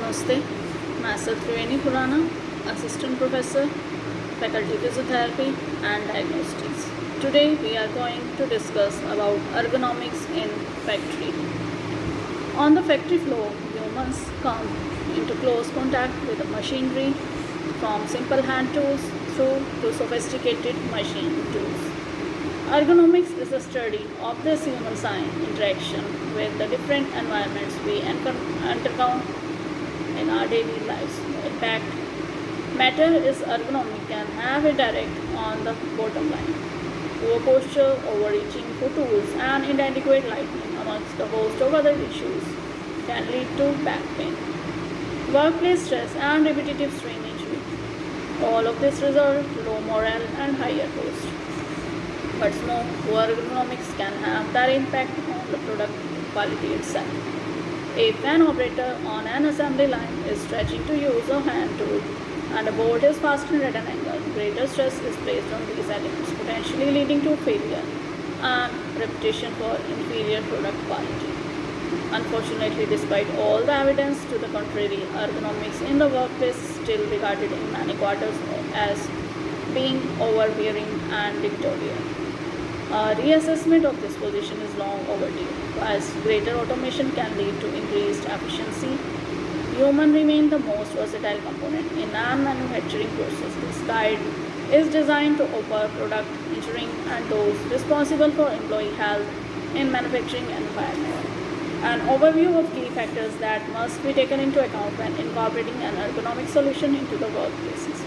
Namaste, myself Triveni Purana, Assistant Professor, Faculty Physiotherapy and Diagnostics. Today we are going to discuss about ergonomics in factory. On the factory floor, humans come into close contact with the machinery from simple hand tools through to sophisticated machine tools. Ergonomics is the study of this human science interaction with the different environments we undergo in our daily lives. In fact, matter is ergonomic can have a direct on the bottom line. Poor posture, overreaching for tools, and inadequate lighting, amongst a host of other issues, can lead to back pain, workplace stress, and repetitive strain injury. All of this result to low morale and higher cost. What's more, poor ergonomics can have that impact on the product quality itself. If an operator on an assembly line is stretching to use a hand tool and a board is fastened at an angle, greater stress is placed on these elements, potentially leading to failure and reputation for inferior product quality. Unfortunately, despite all the evidence to the contrary, ergonomics in the workplace is still regarded in many quarters as being overbearing and dictatorial. A reassessment of this position is long overdue. As greater automation can lead to increased efficiency, humans remain the most versatile component in a manufacturing process. This guide is designed to offer product engineering and those responsible for employee health in manufacturing environment. An overview of key factors that must be taken into account when incorporating an ergonomic solution into the workplaces.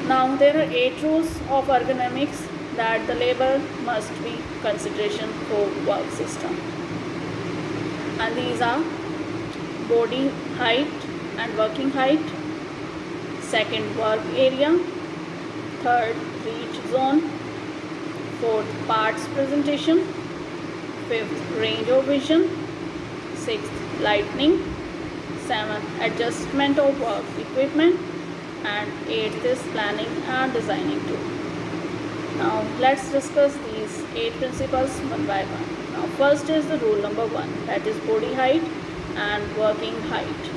Now, there are 8 rules of ergonomics that the labor must be consideration for work system, and these are body height and working height, second work area, third reach zone, fourth parts presentation, fifth range of vision, sixth lighting, seventh adjustment of work equipment, and eighth is planning and designing too. Now let's discuss these 8 principles one by one. Now first is the rule number 1, that is body height and working height.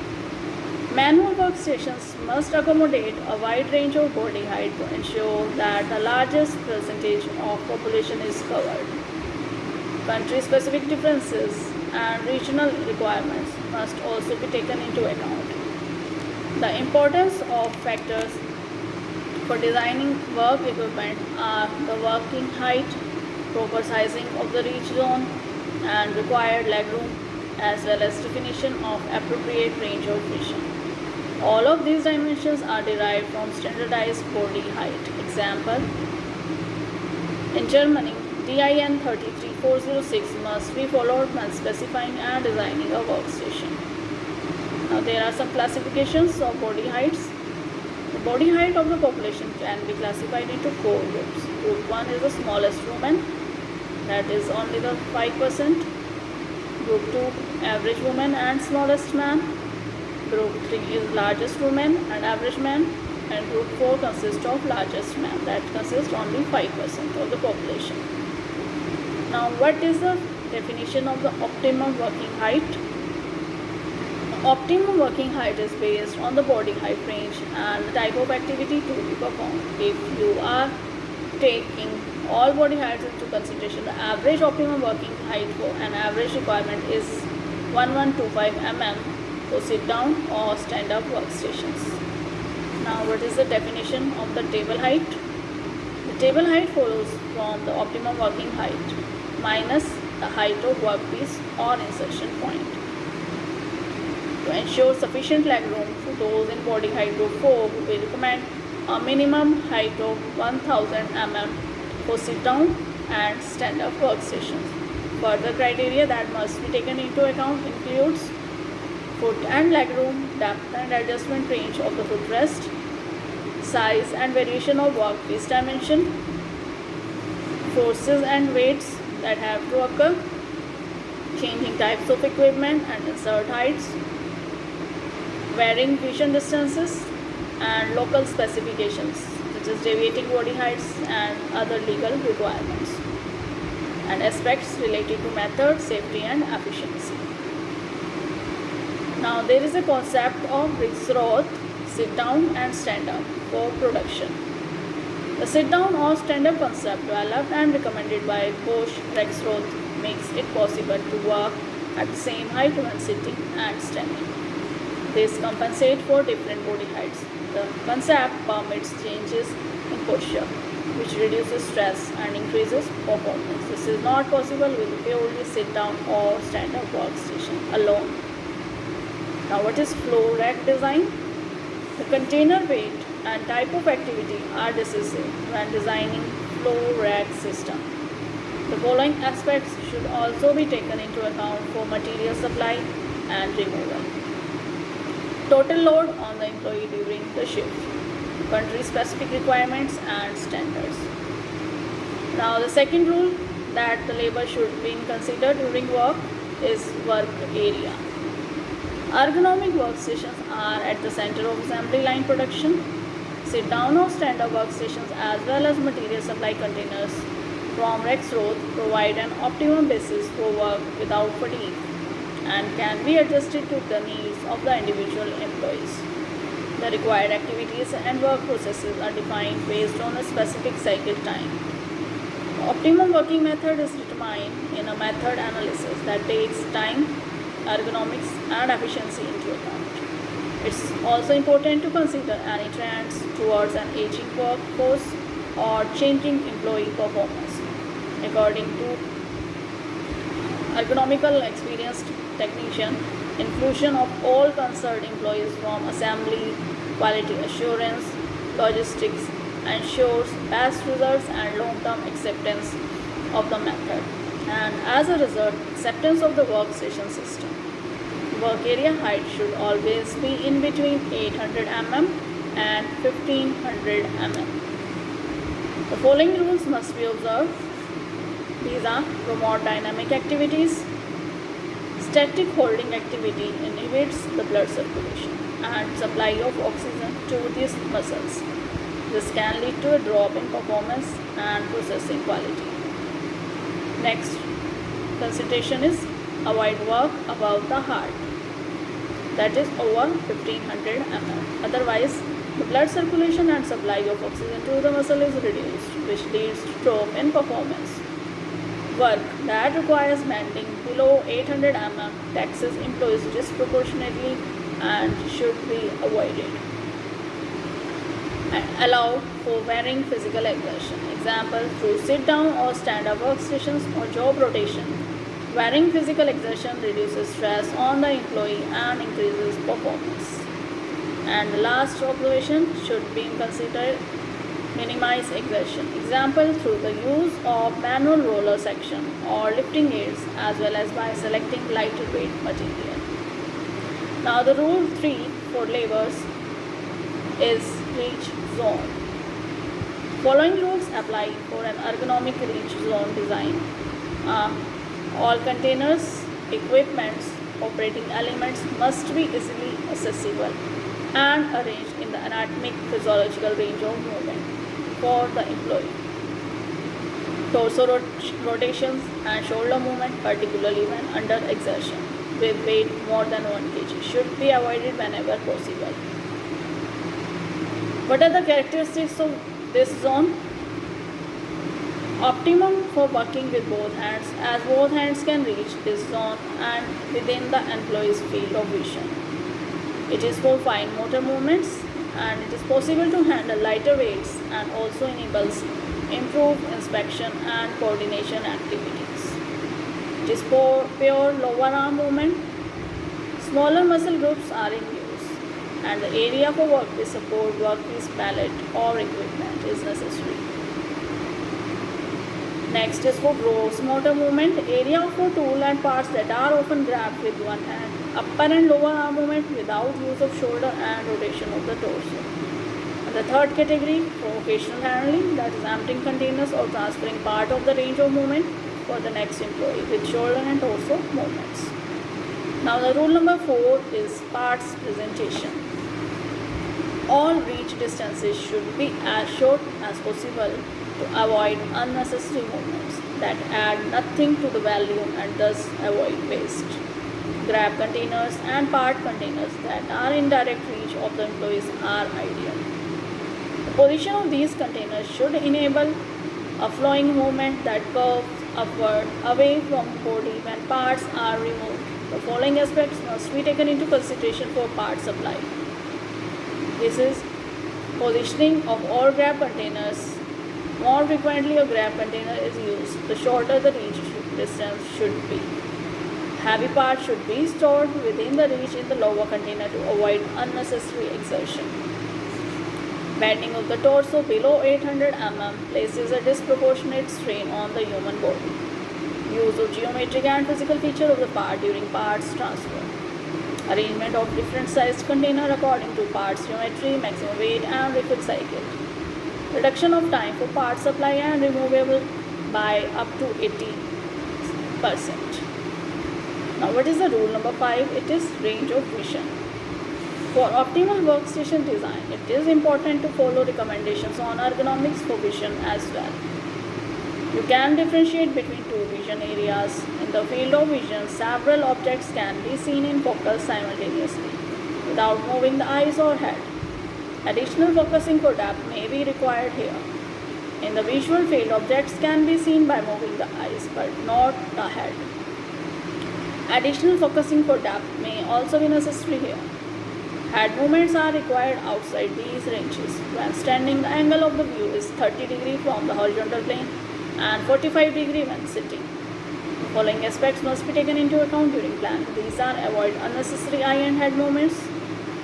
Manual workstations must accommodate a wide range of body height to ensure that the largest percentage of population is covered. Country specific differences and regional requirements must also be taken into account. The importance of factors for designing work equipment are the working height, proper sizing of the reach zone, and required legroom, as well as definition of appropriate range of vision. All of these dimensions are derived from standardized body height. Example, in Germany, DIN 33406 must be followed when specifying and designing a workstation. Now there are some classifications of body heights. The body height of the population can be classified into 4 groups. Group 1 is the smallest woman, that is only the 5%. Group 2, average woman and smallest man. Group 3 is largest woman and average man. And group 4 consists of largest man, that consists only 5% of the population. Now what is the definition of the optimum working height? Optimum working height is based on the body height range and the type of activity to be performed. If you are taking all body heights into consideration, the average optimum working height for an average requirement is 1125 mm for sit down or stand up workstations. Now what is the definition of the table height? The table height follows from the optimum working height minus the height of workpiece or insertion point. To ensure sufficient legroom for those in body height group 4, we recommend a minimum height of 1000 mm for sit down and stand up workstations. Further criteria that must be taken into account includes foot and legroom, depth and adjustment range of the footrest, size and variation of workpiece dimension, forces and weights that have to occur, changing types of equipment and insert heights, varying vision distances, and local specifications such as deviating body heights and other legal requirements, and aspects related to method, safety and efficiency. Now Now there is a concept of Rexroth, sit down and stand up for production. The sit down or stand up concept, developed and recommended by Bosch Rexroth, makes it possible to work at the same height when sitting and standing. This compensates for different body heights. The concept permits changes in posture, which reduces stress and increases performance. This is not possible with a purely sit down or stand up workstation alone. Now, what is flow rack design? The container weight and type of activity are decisive when designing flow rack system. The following aspects should also be taken into account for material supply and removal. Total load on the employee during the shift, country specific requirements and standards. Now the second rule that the labor should be considered during work is work area. Ergonomic workstations are at the center of assembly line production. Sit down or stand up workstations as well as material supply containers from Rexroth provide an optimum basis for work without fatigue and can be adjusted to the needs of the individual employees. The required activities and work processes are defined based on a specific cycle time. The optimum working method is determined in a method analysis that takes time, ergonomics and efficiency into account. It's also important to consider any trends towards an aging workforce or changing employee performance. According to ergonomical experienced technician, inclusion of all concerned employees from assembly, quality assurance, logistics ensures best results and long-term acceptance of the method, and as a result, acceptance of the workstation system. Work area height should always be in between 800 mm and 1500 mm. The following rules must be observed. These are: promote dynamic activities. Static holding activity inhibits the blood circulation and supply of oxygen to these muscles. This can lead to a drop in performance and processing quality. Next consideration is avoid work above the heart, that is over 1500 mm. Otherwise, the blood circulation and supply of oxygen to the muscle is reduced, which leads to drop in performance. Work that requires bending below 800 mm taxes employees disproportionately and should be avoided. And allow for varying physical exertion. Example, through sit-down or stand-up workstations or job rotation. Varying physical exertion reduces stress on the employee and increases performance. And the last observation should be considered: minimize exertion. Example, through the use of manual roller section or lifting aids, as well as by selecting lighter weight material. Now the rule 3 for labors is reach zone. Following rules apply for an ergonomic reach zone design. All containers, equipments, operating elements must be easily accessible and arranged in the anatomic physiological range of movement for the employee. Torso rotations and shoulder movement, particularly when under exertion with weight more than 1 kg, should be avoided whenever possible. What are the characteristics of this zone? Optimum for working with both hands, as both hands can reach this zone and within the employee's field of vision. It is for fine motor movements and it is possible to handle lighter weights and also enables improved inspection and coordination activities. It is for pure lower arm movement. Smaller muscle groups are in use and the area for workpiece support, workpiece pallet or equipment is necessary. Next is for gross motor movement, area for tool and parts that are often grabbed with one hand. Upper and lower arm movement without use of shoulder and rotation of the torso. And the third category, for occasional handling, that is emptying containers or transferring part of the range of movement for the next employee with shoulder and torso movements. Now the rule number 4 is parts presentation. All reach distances should be as short as possible to avoid unnecessary movements that add nothing to the value and thus avoid waste. grab containers, and part containers that are in direct reach of the employees are ideal. The position of these containers should enable a flowing movement that curves upward away from body when parts are removed. The following aspects must be taken into consideration for part supply. This is positioning of all grab containers. More frequently a grab container is used, the shorter the reach distance should be. Heavy parts should be stored within the reach in the lower container to avoid unnecessary exertion. Bending of the torso below 800 mm places a disproportionate strain on the human body. Use of geometric and physical feature of the part during parts transfer. Arrangement of different sized container according to parts geometry, maximum weight and refill cycle. Reduction of time for part supply and removable by up to 80%. Now what is the rule number 5? It is range of vision. For optimal workstation design, it is important to follow recommendations on ergonomics for vision as well. You can differentiate between two vision areas. In the field of vision, several objects can be seen in focus simultaneously without moving the eyes or head. Additional focusing for depth may be required here. In the visual field, objects can be seen by moving the eyes but not the head. Additional focusing for depth may also be necessary here. Head movements are required outside these ranges. When standing, the angle of the view is 30 degrees from the horizontal plane and 45 degrees when sitting. The following aspects must be taken into account during planning. These are: avoid unnecessary eye and head movements,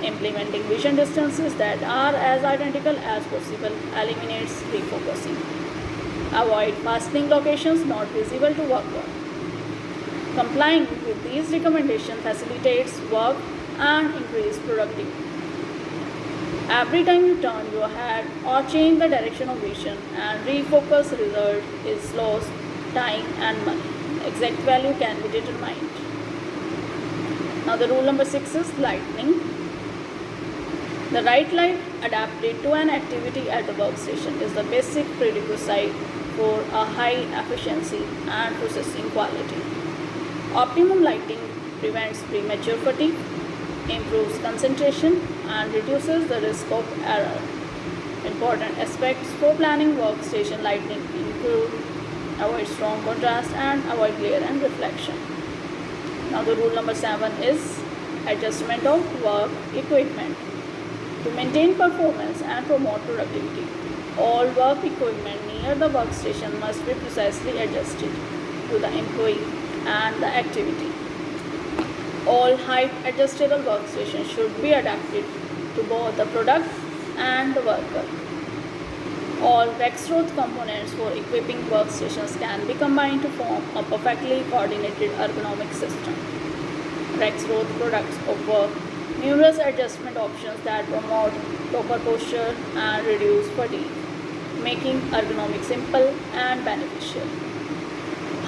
implementing vision distances that are as identical as possible eliminates refocusing. Avoid fastening locations not visible to worker. Complying with these recommendations facilitates work and increase productivity. Every time you turn your head or change the direction of vision and refocus, result is lost time and money. The exact value can be determined. Now the rule number 6 is lighting. The right light adapted to an activity at the workstation is the basic prerequisite for a high efficiency and processing quality. Optimum lighting prevents premature fatigue, improves concentration and reduces the risk of error. Important aspects for planning workstation lighting include: avoid strong contrast and avoid glare and reflection. Now the rule number 7 is adjustment of work equipment. To maintain performance and promote productivity, all work equipment near the workstation must be precisely adjusted to the employee and the activity. All height adjustable workstations should be adapted to both the product and the worker. All Rexroth components for equipping workstations can be combined to form a perfectly coordinated ergonomic system. Rexroth products offer numerous adjustment options that promote proper posture and reduce fatigue, making ergonomics simple and beneficial.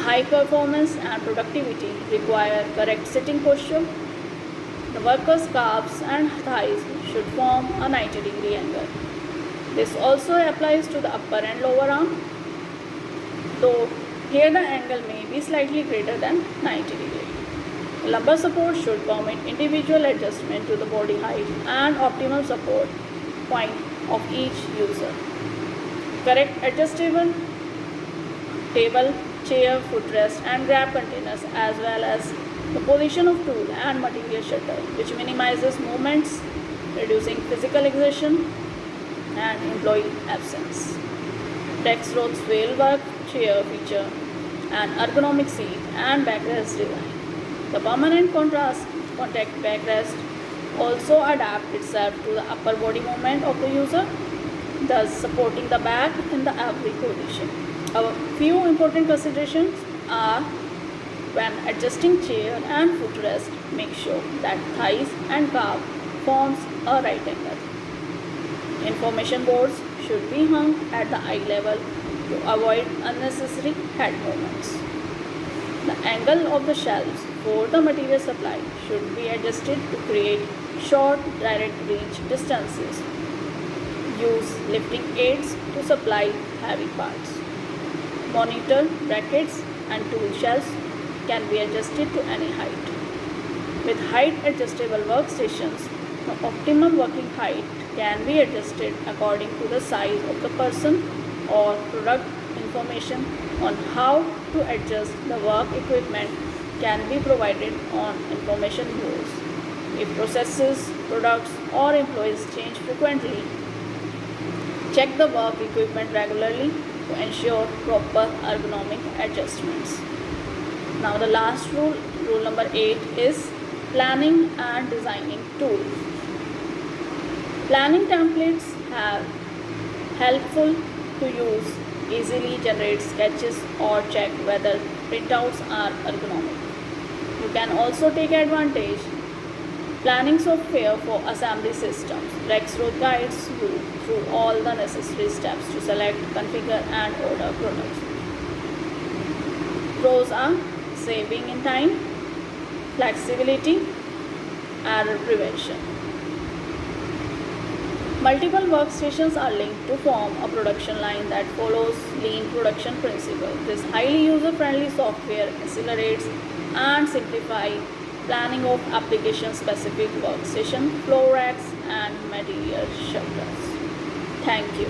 High performance and productivity require correct sitting posture. The worker's calves and thighs should form a 90-degree angle. This also applies to the upper and lower arm, though here the angle may be slightly greater than 90 degrees. The lumbar support should permit individual adjustment to the body height and optimal support point of each user. Correct adjustable table, chair, footrest and grab containers, as well as the position of tool and material shuttle, which minimizes movements, reducing physical exertion and employee absence. Rexroth's wheel work chair feature an ergonomic seat and backrest design. The permanent contact backrest also adapts itself to the upper body movement of the user, thus supporting the back in the every position. A few important considerations are: when adjusting chair and footrest, make sure that thighs and calf forms a right angle. Information boards should be hung at the eye level to avoid unnecessary head movements. The angle of the shelves for the material supply should be adjusted to create short direct reach distances. Use lifting aids to supply heavy parts. Monitor, brackets and tool shelves can be adjusted to any height. With height adjustable workstations, the optimum working height can be adjusted according to the size of the person or product. Information on how to adjust the work equipment can be provided on information boards. If processes, products, or employees change frequently, check the work equipment regularly to ensure proper ergonomic adjustments. Now the last rule, rule number 8 is planning and designing tools. Planning templates are helpful to use, easily generate sketches or check whether printouts are ergonomic. You can also take advantage planning software for assembly systems. Rexroth guides you through all the necessary steps to select, configure and order products. Pros are saving in time, flexibility, error prevention. Multiple workstations are linked to form a production line that follows lean production principle. This highly user-friendly software accelerates and simplifies planning of application-specific workstation, flow racks, and material shelters. Thank you.